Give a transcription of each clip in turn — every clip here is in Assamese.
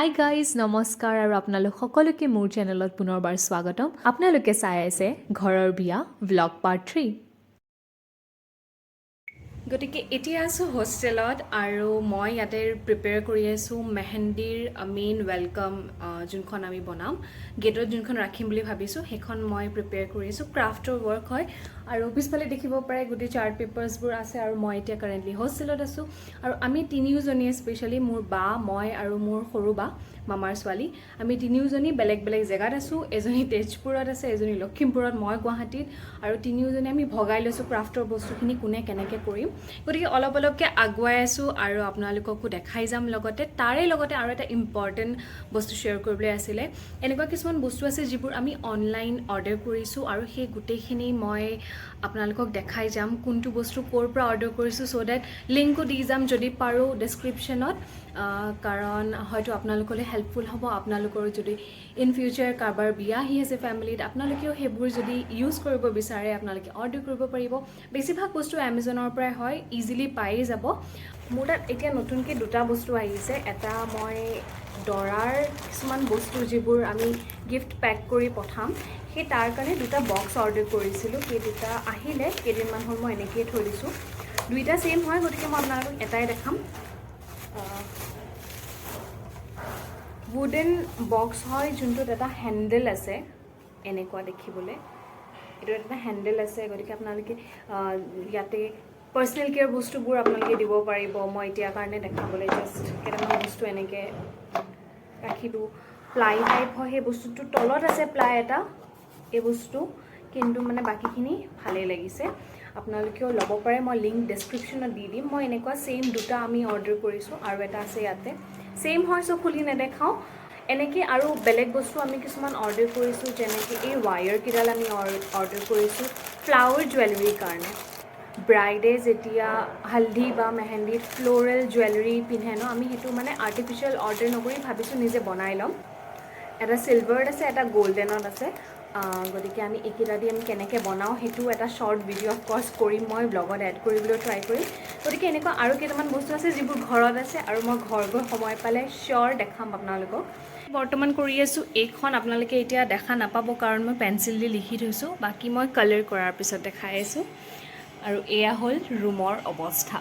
হাই গাইজ নমস্কাৰ আৰু আপোনালোক সকলোকে মোৰ চেনেলত পুনৰবাৰ স্বাগতম আপোনালোকে চাই আছে ঘৰৰ বিয়া ব্লগ পাৰ্ট 3 গতিকে এতিয়া আছো হোষ্টেলত আৰু মই ইয়াতে প্ৰিপেয়াৰ কৰি আছো মেহেন্দিৰ মেইন ৱেলকাম যোনখন আমি বনাম গেটত যোনখন ৰাখিম বুলি ভাবিছো সেইখন মই প্ৰিপেয়াৰ কৰি আছো ক্ৰাফটৰ ৱৰ্ক হয় আৰু পিছফালে দেখিব পাৰে গোটেই চাৰ্ট পেপাৰ্ছবোৰ আছে আৰু মই এতিয়া কাৰেণ্টলি হোষ্টেলত আছো আৰু আমি তিনিওজনীয়ে স্পেচিয়েলি মোৰ বা মই আৰু মোৰ সৰু বা মামাৰ ছোৱালী আমি তিনিওজনী বেলেগ বেলেগ জেগাত আছো এজনী তেজপুৰত আছে এজনী লখিমপুৰত মই গুৱাহাটীত আৰু তিনিওজনী আমি ভগাই লৈছো ক্ৰাফটৰ বস্তুখিনি কোনে কেনেকৈ কৰিম গতিকে অলপ অলপকৈ আগুৱাই আছো আৰু আপোনালোককো দেখাই যাম লগতে তাৰে লগতে আৰু এটা ইম্পৰ্টেণ্ট বস্তু শ্বেয়াৰ কৰিবলৈ আছিলে এনেকুৱা কিছুমান বস্তু আছে যিবোৰ আমি অনলাইন অৰ্ডাৰ কৰিছোঁ আৰু সেই গোটেইখিনি মই আপোনালোকক দেখাই যাম কোনটো বস্তু ক'ৰ পৰা অৰ্ডাৰ কৰিছোঁ ছ' ডেট লিংকো দি যাম যদি পাৰোঁ ডেছক্ৰিপশ্যনত কাৰণ হয়তো আপোনালোকলৈ হেল্পফুল হ'ব আপোনালোকৰ যদি ইন ফিউচাৰ কাৰোবাৰ বিয়া আহি আছে ফেমিলিত আপোনালোকেও সেইবোৰ যদি ইউজ কৰিব বিচাৰে আপোনালোকে অৰ্ডাৰ কৰিব পাৰিব বেছিভাগ বস্তু এমেজনৰ পৰাই হয় ইজিলি পায়ে যাব মোৰ তাত এতিয়া নতুনকৈ দুটা বস্তু আহিছে এটা মই দৰাৰ কিছুমান বস্তু যিবোৰ আমি গিফ্ট পেক কৰি পঠাম সেই তাৰ কাৰণে দুটা বক্স অৰ্ডাৰ কৰিছিলোঁ সেই দুটা আহিলে কেইদিনমান হ'ল মই এনেকৈয়ে থৈ দিছোঁ দুইটা ছেইম হয় গতিকে মই আপোনালোকক এটাই দেখাম উডেন বক্স হয় যোনটোত এটা হেণ্ডেল আছে এনেকুৱা দেখিবলৈ এইটো এটা হেণ্ডেল আছে গতিকে আপোনালোকে ইয়াতে পাৰ্চনেল কেয়াৰ বস্তুবোৰ আপোনালোকে দিব পাৰিব মই এতিয়া কাৰণে দেখাবলৈ জাষ্ট কেইটামান বস্তু এনেকৈ ৰাখিলোঁ প্লাই টাইপ হয় সেই বস্তুটোৰ তলত আছে প্লাই এটা এই বস্তু কিন্তু মানে বাকীখিনি ভালেই লাগিছে আপোনালোকেও ল'ব পাৰে মই লিংক ডেছক্ৰিপশ্যনত দি দিম মই এনেকুৱা ছেইম দুটা আমি অৰ্ডাৰ কৰিছোঁ আৰু এটা আছে ইয়াতে ছেইম হয় চ' খুলি নেদেখাওঁ এনেকৈ আৰু বেলেগ বস্তু আমি কিছুমান অৰ্ডাৰ কৰিছোঁ যেনেকৈ এই ৱায়াৰকেইডাল আমি অৰ্ডাৰ কৰিছোঁ ফ্লাৱাৰ জুৱেলাৰীৰ কাৰণে ব্ৰাইডে যেতিয়া হালধি বা মেহেন্দিত ফ্ল'ৰেল জুৱেলাৰী পিন্ধে ন আমি সেইটো মানে আৰ্টিফিচিয়েল অৰ্ডাৰ নকৰি ভাবিছোঁ নিজে বনাই ল'ম এটা চিলভাৰত আছে এটা গ'ল্ডেনত আছে গতিকে আমি এইকেইটা দি আমি কেনেকৈ বনাওঁ সেইটো এটা শ্বৰ্ট ভিডিঅ' অফক'ৰ্ছ কৰিম মই ব্লগত এড কৰিবলৈ ট্ৰাই কৰিম গতিকে এনেকুৱা আৰু কেইটামান বস্তু আছে যিবোৰ ঘৰত আছে আৰু মই ঘৰ গৈ সময় পালে চিয়'ৰ দেখাম আপোনালোকক বৰ্তমান কৰি আছোঁ এইখন আপোনালোকে এতিয়া দেখা নাপাব কাৰণ মই পেঞ্চিল দি লিখি থৈছোঁ বাকী মই কালাৰ কৰাৰ পিছত দেখাই আছোঁ আৰু এয়া হ'ল ৰুমৰ অৱস্থা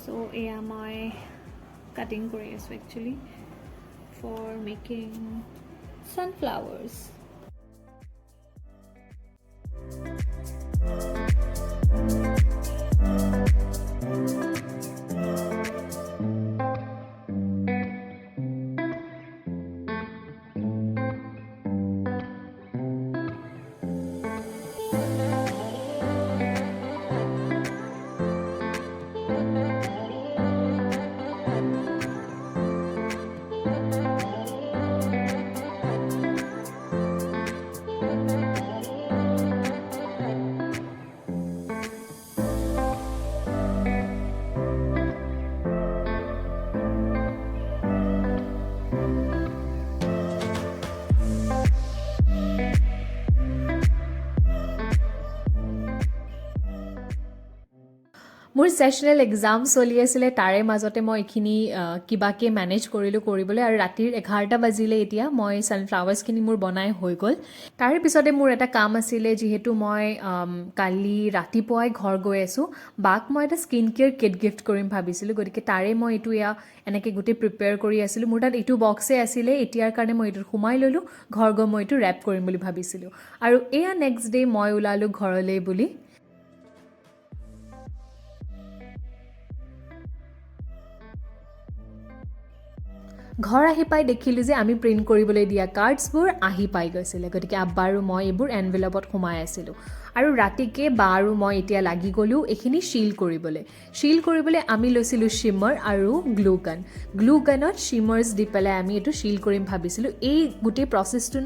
So এয়া মই কাটিং কৰি আছোঁ একচুৱেলি ফৰ মেকিং ছানফ্লাৱাৰ্ছ মোৰ ছেশ্যনেল এক্সাম চলি আছিলে তাৰে মাজতে মই এইখিনি কিবাকৈ মেনেজ কৰিলোঁ কৰিবলৈ আৰু ৰাতিৰ 11টা বাজিলে এতিয়া মই ছানফ্লাৱাৰ্ছখিনি মোৰ বনাই হৈ গ'ল তাৰে পিছতে মোৰ এটা কাম আছিলে যিহেতু মই কালি ৰাতিপুৱাই ঘৰ গৈ আছোঁ বাক মই এটা স্কিন কেয়াৰ কিট গিফ্ট কৰিম ভাবিছিলোঁ গতিকে তাৰে মই এইটো এয়া এনেকৈ গোটেই প্ৰিপেয়াৰ কৰি আছিলোঁ মোৰ তাত এইটো বক্সে আছিলে এতিয়াৰ কাৰণে মই এইটোত সোমাই ল'লোঁ ঘৰ গৈ মই এইটো ৰেপ কৰিম বুলি ভাবিছিলোঁ আৰু এয়া নেক্সট ডে মই ওলালোঁ ঘৰলৈ বুলি ঘৰ আহি পাই দেখিলোঁ যে আমি প্ৰিণ্ট কৰিবলৈ দিয়া কাৰ্ডছবোৰ আহি পাই গৈছিলে গতিকে আব্বা আৰু মই এইবোৰ এনভেলপত সোমাই আছিলোঁ আৰু ৰাতিকে বা আৰু মই এতিয়া লাগি গ'লোঁ এইখিনি শিল কৰিবলৈ আমি লৈছিলোঁ শিমাৰ আৰু গ্লু গানত শিমাৰ্ছ দি পেলাই আমি এইটো শিল কৰিম ভাবিছিলোঁ এই গোটেই প্ৰচেছটো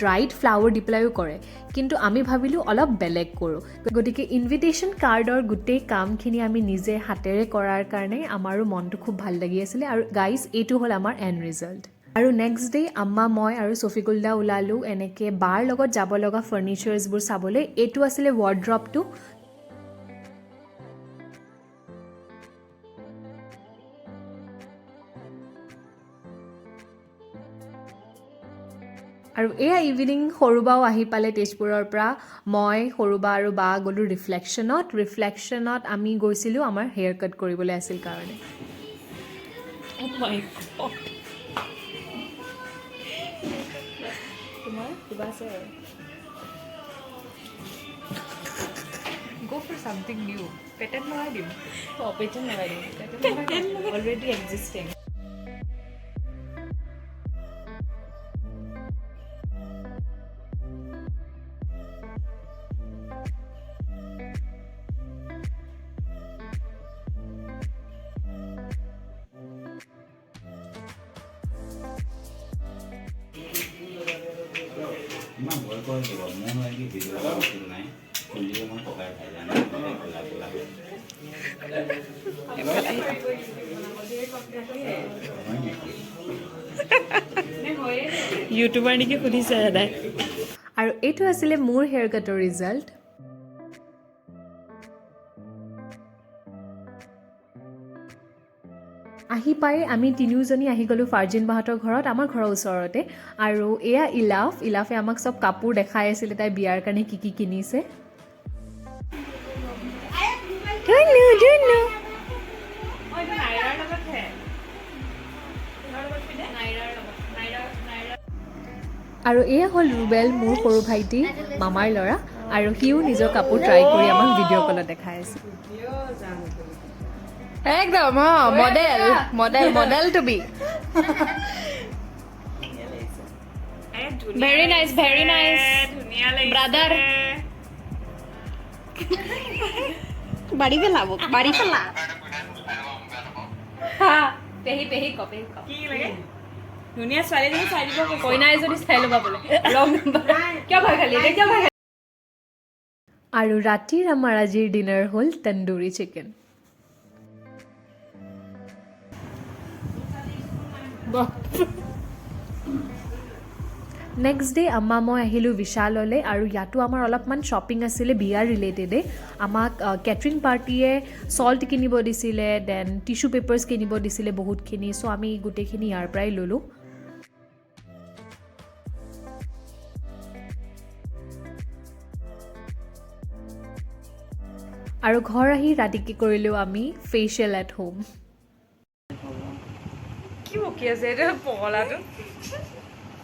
ড্ৰাইড ফ্লাৱাৰ দি পেলাইও কৰে কিন্তু আমি ভাবিলোঁ অলপ বেলেগ কৰোঁ গতিকে ইনভিটেশ্যন কাৰ্ডৰ গোটেই কামখিনি আমি নিজে হাতেৰে কৰাৰ কাৰণে আমাৰো মনটো খুব ভাল লাগি আছিলে আৰু গাইজ এইটো হ'ল আমাৰ এণ্ড ৰিজাল্ট আৰু নেক্সট ডে আম্মা মই আৰু ছফিকুল্লা ওলালোঁ এনেকৈ বাৰ লগত যাব লগা ফাৰ্নিচাৰ্ছবোৰ চাবলৈ এইটো আছিলে ৱাৰ্ড্ৰপটো আৰু এয়া ইভিনিং সৰুবাও আহি পালে তেজপুৰৰ পৰা মই সৰুবা আৰু বা গ'লোঁ ৰিফ্লেকশ্যনত আমি গৈছিলোঁ আমাৰ হেয়াৰ কাট কৰিবলৈ আছিল কাৰণে তোমাৰ কিবা আছে Go for something new. Patent লগাই দিম patent লগাই দিম already existing ইমান ভয় কৰে দিব মোৰ হয় কি ভিডিঅ' বস্তু নাই খুলিলে মই পকাই খাই জানো কোলা কোলা ইউটিউবাৰ নেকি সুধিছে দাদাই আৰু এইটো আছিলে মোৰ হেয়াৰ কাটৰ ৰিজাল্ট আহি পাই আমি তিনিওজনী আহি গ'লোঁ ফাৰ্জিন বাহঁতৰ ঘৰত আমাৰ ঘৰৰ ওচৰতে আৰু এয়া ইলাফে আমাক চব কাপোৰ দেখাই আছিলে তাই বিয়াৰ কাৰণে কি কি কিনিছে আৰু এয়া হ'ল ৰুবেল মোৰ সৰু ভাইটি মামাৰ ল'ৰা আৰু সিও নিজৰ কাপোৰ ট্ৰাই কৰি আমাক ভিডিঅ' কলত দেখাই আছে একদম model to be very nice ধুনীয়া লাগিছে ব্ৰাদাৰ বাড়ি পেলা পেহি কপি কি লাগে ধুনীয়া ছোৱালীজনী চাই দিব কইনা এজনী চাই ল'বা বোলে কিয় ভয় খালি আৰু ৰাতিৰ আমাৰ আজিৰ ডিনাৰ হ'ল তন্দুৰী চিকেন নেক্সট ডে আম্মা মই আহিলোঁ বিশাললৈ আৰু ইয়াতো আমাৰ অলপমান শ্বপিং আছিলে বিয়াৰ ৰিলেটেডে আমাক কেটাৰিং পাৰ্টিয়ে চল্ট কিনিব দিছিলে দেন টিছ্যু পেপাৰ্ছ কিনিব দিছিলে বহুতখিনি চ' আমি গোটেইখিনি ইয়াৰ পৰাই ল'লোঁ আৰু ঘৰ আহি ৰাতিকে কৰিলোঁ আমি ফেচিয়েল এট হোম কি বকি আছে এইটো পগলাটো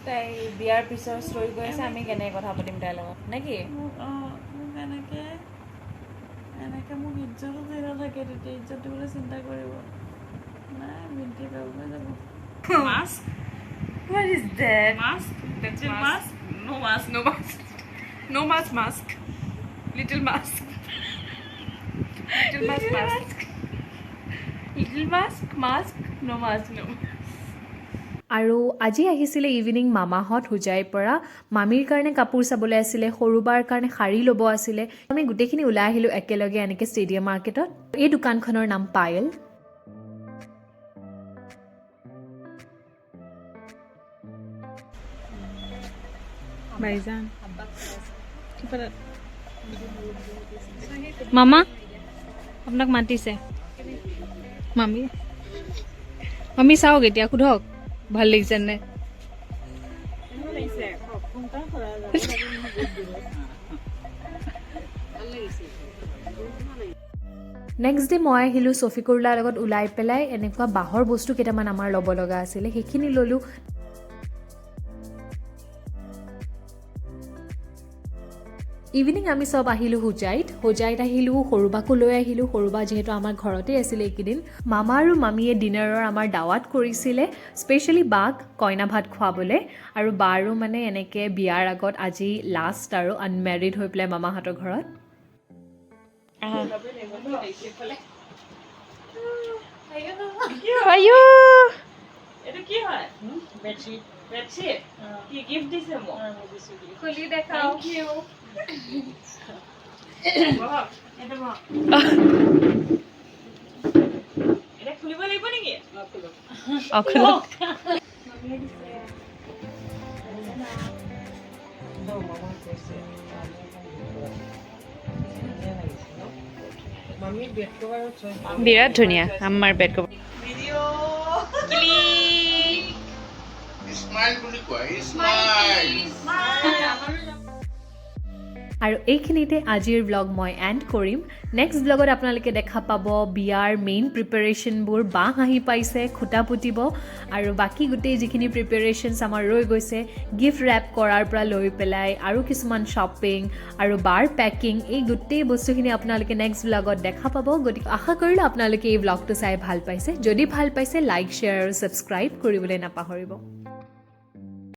তাই বিয়াৰ পিছৰ ষ্টৰি গৈ আছে আমি কেনেকৈ কথা পাতিম তাইৰ লগত নে কি এনেকৈ মোক ইজ্জতো দি নাথাকে তেতিয়া ইজ্জত দিবলৈ চিন্তা কৰিব নাই মিণ্টি পাবলৈ যাব mask What is that? Mask? That's a mask? No mask, no mask. No mask, mask. Little mask. Little mask, mask. Little mask, mask. No mask, no mask. আৰু আজি আহিছিলে ইভিনিং মামাহঁত হোজাইৰ পৰা মামীৰ কাৰণে কাপোৰ চাবলৈ আছিলে সৰুবাৰ কাৰণে শাৰী ল'ব আছিলে আমি গোটেইখিনি ওলাই আহিলোঁ একেলগে এনেকৈ ষ্টেডিয়াম মাৰ্কেটত এই দোকানখনৰ নাম পায়েল ভাইজান মামা আপোনাক মাতিছে মামী চাওক এতিয়া সোধক ভাল লাগিছে নে নেক্সট ডে মই আহিলোঁ ছফিকুল্লাৰ লগত ওলাই পেলাই এনেকুৱা বাঁহৰ বস্তু কেইটামান আমাৰ ল'ব লগা আছিলে সেইখিনি ল'লোঁ ইভিনিং আমি চব আহিলোঁ হোজাইত আহিলোঁ, সৰুবাকো লৈ আহিলোঁ। সৰুবা যিহেতু আমাৰ ঘৰতে আছিলে এইকেইদিন। মামা আৰু মামীয়ে ডিনাৰৰ আমাৰ দাৱাত কৰিছিলে, স্পেচিয়েলি বাক কইনা ভাত খুৱাবলৈ। আৰু বাৰো মানে এনেকৈ বিয়াৰ আগত আজি লাষ্ট আৰু আনমেৰিড হৈ পেলাই মামাহঁতৰ ঘৰত। এইটো কি হয়? বেডশ্বীট। বেডশ্বীট? কি গিফ্ট দিছে মোক? খুলি দেখাও। Thank you. বহক, এইটো বহক। এটা খুলিব লাগিব নেকি? খুলো। মামীয়ে দিছে। বিৰাট ধুনীয়া আমাৰ বেড কভাৰ। আৰু এইখিনিতে আজিৰ ব্লগ মই এণ্ড কৰিম। নেক্সট ব্লগত আপোনালোকে দেখা পাব বিয়াৰ মেইন প্ৰিপেৰেশ্যনবোৰ। বাঁহ আহি পাইছে, খুটা পুতিব আৰু বাকী গোটেই যিখিনি প্ৰিপেৰেশ্যনছ আমাৰ ৰৈ গৈছে, গিফ্ট ৰেপ কৰাৰ পৰা লৈ পেলাই আৰু কিছুমান শ্বপিং আৰু বাৰ পেকিং, এই গোটেই বস্তুখিনি আপোনালোকে নেক্সট ব্লগত দেখা পাব। গতিকে আশা কৰিলোঁ আপোনালোকে এই ব্লগটো চাই ভাল পাইছে। যদি ভাল পাইছে লাইক, শ্বেয়াৰ আৰু ছাবস্ক্ৰাইব কৰিবলৈ নাপাহৰিব।